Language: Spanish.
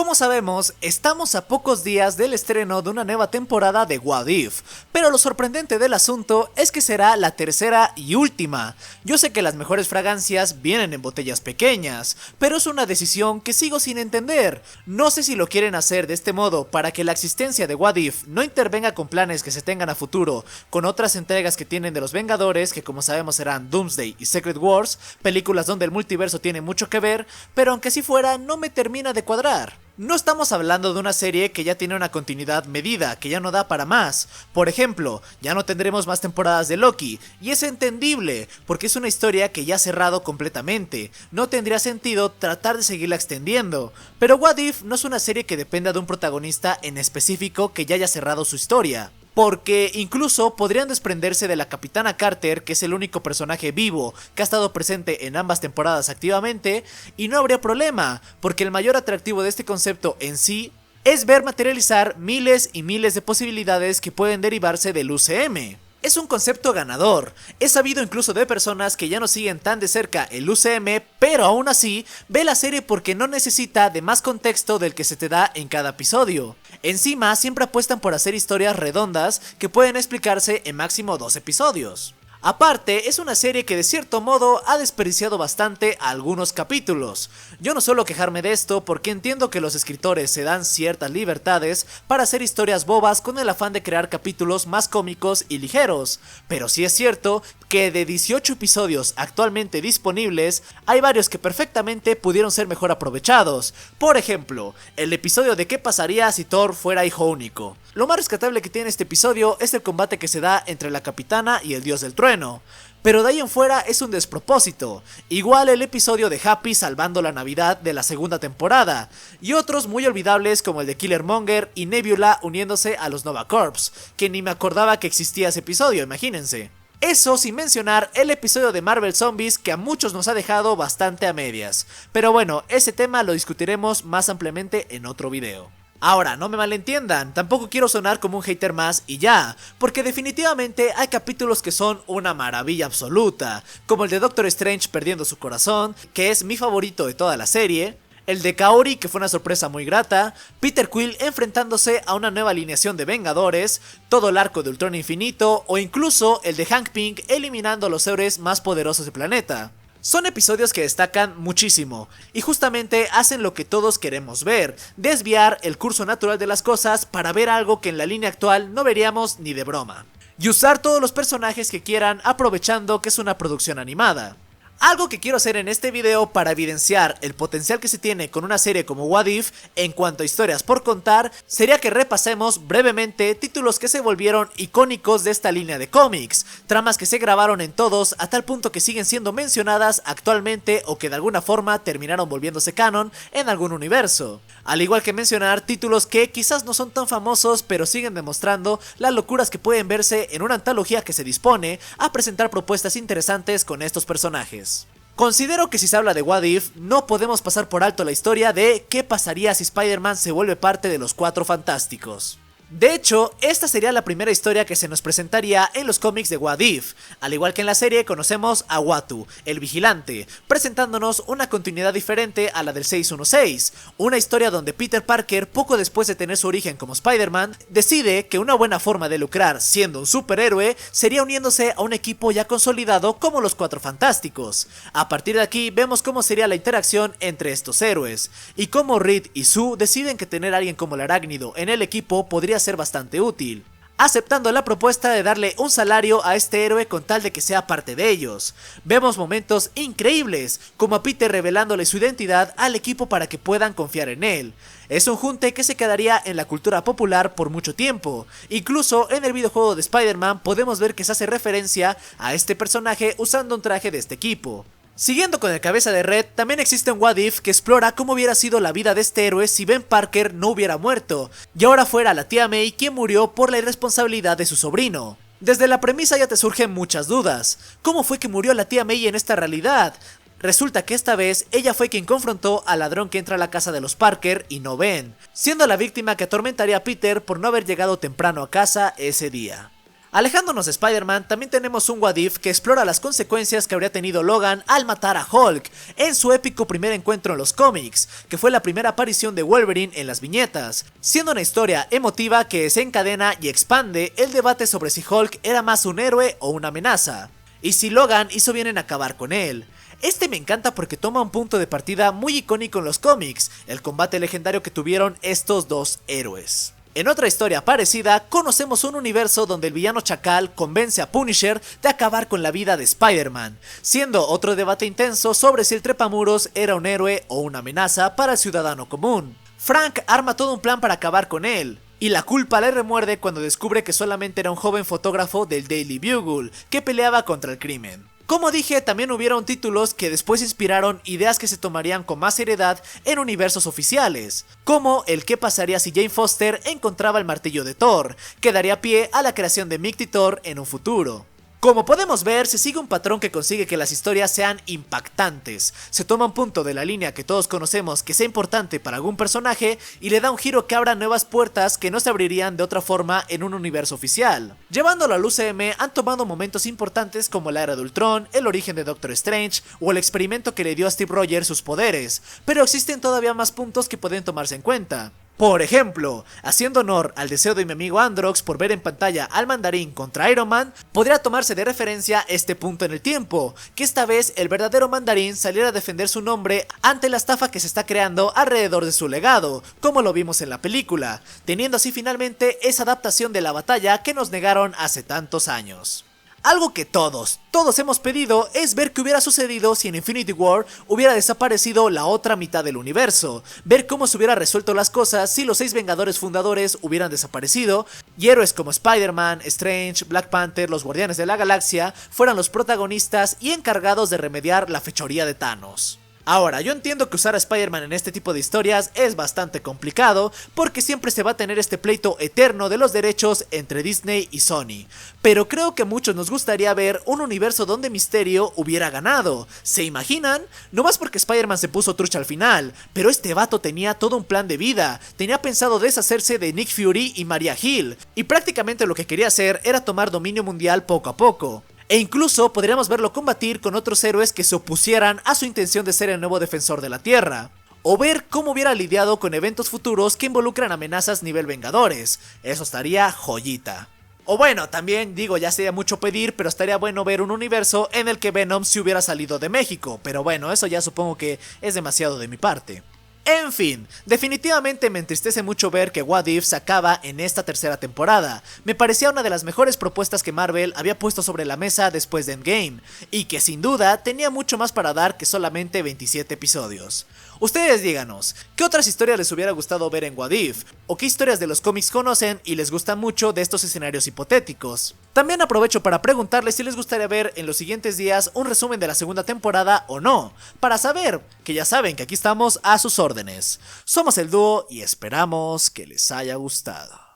Como sabemos, estamos a pocos días del estreno de una nueva temporada de What If, pero lo sorprendente del asunto es que será la tercera y última. Yo sé que las mejores fragancias vienen en botellas pequeñas, pero es una decisión que sigo sin entender. No sé si lo quieren hacer de este modo para que la existencia de What If no intervenga con planes que se tengan a futuro, con otras entregas que tienen de los Vengadores, que como sabemos serán Doomsday y Secret Wars, películas donde el multiverso tiene mucho que ver, pero aunque así fuera no me termina de cuadrar. No estamos hablando de una serie que ya tiene una continuidad medida, que ya no da para más. Por ejemplo, ya no tendremos más temporadas de Loki, y es entendible, porque es una historia que ya ha cerrado completamente. No tendría sentido tratar de seguirla extendiendo. Pero What If no es una serie que dependa de un protagonista en específico que ya haya cerrado su historia. Porque incluso podrían desprenderse de la Capitana Carter, que es el único personaje vivo que ha estado presente en ambas temporadas activamente, y no habría problema, porque el mayor atractivo de este concepto en sí es ver materializar miles y miles de posibilidades que pueden derivarse del UCM. Es un concepto ganador. He sabido incluso de personas que ya no siguen tan de cerca el UCM, pero aún así ve la serie porque no necesita de más contexto del que se te da en cada episodio. Encima siempre apuestan por hacer historias redondas que pueden explicarse en máximo 2 episodios. Aparte, es una serie que de cierto modo ha desperdiciado bastante algunos capítulos. Yo no suelo quejarme de esto porque entiendo que los escritores se dan ciertas libertades para hacer historias bobas con el afán de crear capítulos más cómicos y ligeros, pero sí es cierto que de 18 episodios actualmente disponibles, hay varios que perfectamente pudieron ser mejor aprovechados. Por ejemplo, el episodio de qué pasaría si Thor fuera hijo único. Lo más rescatable que tiene este episodio es el combate que se da entre la Capitana y el Dios del Trueno. Pero de ahí en fuera es un despropósito. Igual el episodio de Happy salvando la Navidad de la segunda temporada. Y otros muy olvidables como el de Killermonger y Nebula uniéndose a los Nova Corps, que ni me acordaba que existía ese episodio, imagínense. Eso sin mencionar el episodio de Marvel Zombies que a muchos nos ha dejado bastante a medias. Pero bueno, ese tema lo discutiremos más ampliamente en otro video. Ahora, no me malentiendan, tampoco quiero sonar como un hater más y ya, porque definitivamente hay capítulos que son una maravilla absoluta, como el de Doctor Strange perdiendo su corazón, que es mi favorito de toda la serie, el de Kaori, que fue una sorpresa muy grata, Peter Quill enfrentándose a una nueva alineación de Vengadores, todo el arco de Ultron Infinito, o incluso el de Hank Pym eliminando a los héroes más poderosos del planeta. Son episodios que destacan muchísimo, y justamente hacen lo que todos queremos ver, desviar el curso natural de las cosas para ver algo que en la línea actual no veríamos ni de broma. Y usar todos los personajes que quieran aprovechando que es una producción animada. Algo que quiero hacer en este video para evidenciar el potencial que se tiene con una serie como What If en cuanto a historias por contar, sería que repasemos brevemente títulos que se volvieron icónicos de esta línea de cómics, tramas que se grabaron en todos a tal punto que siguen siendo mencionadas actualmente o que de alguna forma terminaron volviéndose canon en algún universo. Al igual que mencionar títulos que quizás no son tan famosos pero siguen demostrando las locuras que pueden verse en una antología que se dispone a presentar propuestas interesantes con estos personajes. Considero que si se habla de What If, no podemos pasar por alto la historia de qué pasaría si Spider-Man se vuelve parte de los Cuatro Fantásticos. De hecho, esta sería la primera historia que se nos presentaría en los cómics de What If. Al igual que en la serie conocemos a Uatu, el vigilante, presentándonos una continuidad diferente a la del 616, una historia donde Peter Parker, poco después de tener su origen como Spider-Man, decide que una buena forma de lucrar siendo un superhéroe sería uniéndose a un equipo ya consolidado como los Cuatro Fantásticos. A partir de aquí vemos cómo sería la interacción entre estos héroes, y cómo Reed y Sue deciden que tener a alguien como el Arácnido en el equipo podría ser bastante útil, aceptando la propuesta de darle un salario a este héroe con tal de que sea parte de ellos. Vemos momentos increíbles, como a Peter revelándole su identidad al equipo para que puedan confiar en él. Es un junte que se quedaría en la cultura popular por mucho tiempo. Incluso en el videojuego de Spider-Man podemos ver que se hace referencia a este personaje usando un traje de este equipo. Siguiendo con el cabeza de Red, también existe un What If que explora cómo hubiera sido la vida de este héroe si Ben Parker no hubiera muerto, y ahora fuera la tía May quien murió por la irresponsabilidad de su sobrino. Desde la premisa ya te surgen muchas dudas. ¿Cómo fue que murió la tía May en esta realidad? Resulta que esta vez ella fue quien confrontó al ladrón que entra a la casa de los Parker y no Ben, siendo la víctima que atormentaría a Peter por no haber llegado temprano a casa ese día. Alejándonos de Spider-Man, también tenemos un What If que explora las consecuencias que habría tenido Logan al matar a Hulk en su épico primer encuentro en los cómics, que fue la primera aparición de Wolverine en las viñetas, siendo una historia emotiva que desencadena y expande el debate sobre si Hulk era más un héroe o una amenaza, y si Logan hizo bien en acabar con él. Este me encanta porque toma un punto de partida muy icónico en los cómics, el combate legendario que tuvieron estos dos héroes. En otra historia parecida, conocemos un universo donde el villano Chacal convence a Punisher de acabar con la vida de Spider-Man, siendo otro debate intenso sobre si el trepamuros era un héroe o una amenaza para el ciudadano común. Frank arma todo un plan para acabar con él, y la culpa le remuerde cuando descubre que solamente era un joven fotógrafo del Daily Bugle que peleaba contra el crimen. Como dije, también hubieron títulos que después inspiraron ideas que se tomarían con más seriedad en universos oficiales, como el qué pasaría si Jane Foster encontraba el martillo de Thor, que daría pie a la creación de Mighty Thor en un futuro. Como podemos ver, se sigue un patrón que consigue que las historias sean impactantes. Se toma un punto de la línea que todos conocemos que sea importante para algún personaje y le da un giro que abra nuevas puertas que no se abrirían de otra forma en un universo oficial. Llevándolo al UCM han tomado momentos importantes como la era de Ultron, el origen de Doctor Strange o el experimento que le dio a Steve Rogers sus poderes, pero existen todavía más puntos que pueden tomarse en cuenta. Por ejemplo, haciendo honor al deseo de mi amigo Androx por ver en pantalla al Mandarín contra Iron Man, podría tomarse de referencia este punto en el tiempo, que esta vez el verdadero Mandarín saliera a defender su nombre ante la estafa que se está creando alrededor de su legado, como lo vimos en la película, teniendo así finalmente esa adaptación de la batalla que nos negaron hace tantos años. Algo que todos hemos pedido es ver qué hubiera sucedido si en Infinity War hubiera desaparecido la otra mitad del universo, ver cómo se hubiera resuelto las cosas si los 6 Vengadores fundadores hubieran desaparecido y héroes como Spider-Man, Strange, Black Panther, los Guardianes de la Galaxia fueran los protagonistas y encargados de remediar la fechoría de Thanos. Ahora, yo entiendo que usar a Spider-Man en este tipo de historias es bastante complicado, porque siempre se va a tener este pleito eterno de los derechos entre Disney y Sony, pero creo que a muchos nos gustaría ver un universo donde Mysterio hubiera ganado. ¿Se imaginan? No más porque Spider-Man se puso trucha al final, pero este vato tenía todo un plan de vida, tenía pensado deshacerse de Nick Fury y Maria Hill, y prácticamente lo que quería hacer era tomar dominio mundial poco a poco. E incluso podríamos verlo combatir con otros héroes que se opusieran a su intención de ser el nuevo defensor de la Tierra. O ver cómo hubiera lidiado con eventos futuros que involucran amenazas nivel Vengadores. Eso estaría joyita. O bueno, también digo, ya sería mucho pedir, pero estaría bueno ver un universo en el que Venom se hubiera salido de México. Pero bueno, eso ya supongo que es demasiado de mi parte. En fin, definitivamente me entristece mucho ver que What If se acaba en esta tercera temporada. Me parecía una de las mejores propuestas que Marvel había puesto sobre la mesa después de Endgame, y que sin duda tenía mucho más para dar que solamente 27 episodios. Ustedes díganos, ¿qué otras historias les hubiera gustado ver en What If? ¿O qué historias de los cómics conocen y les gustan mucho de estos escenarios hipotéticos? También aprovecho para preguntarles si les gustaría ver en los siguientes días un resumen de la segunda temporada o no, para saber, que ya saben que aquí estamos a sus órdenes. Somos el dúo y esperamos que les haya gustado.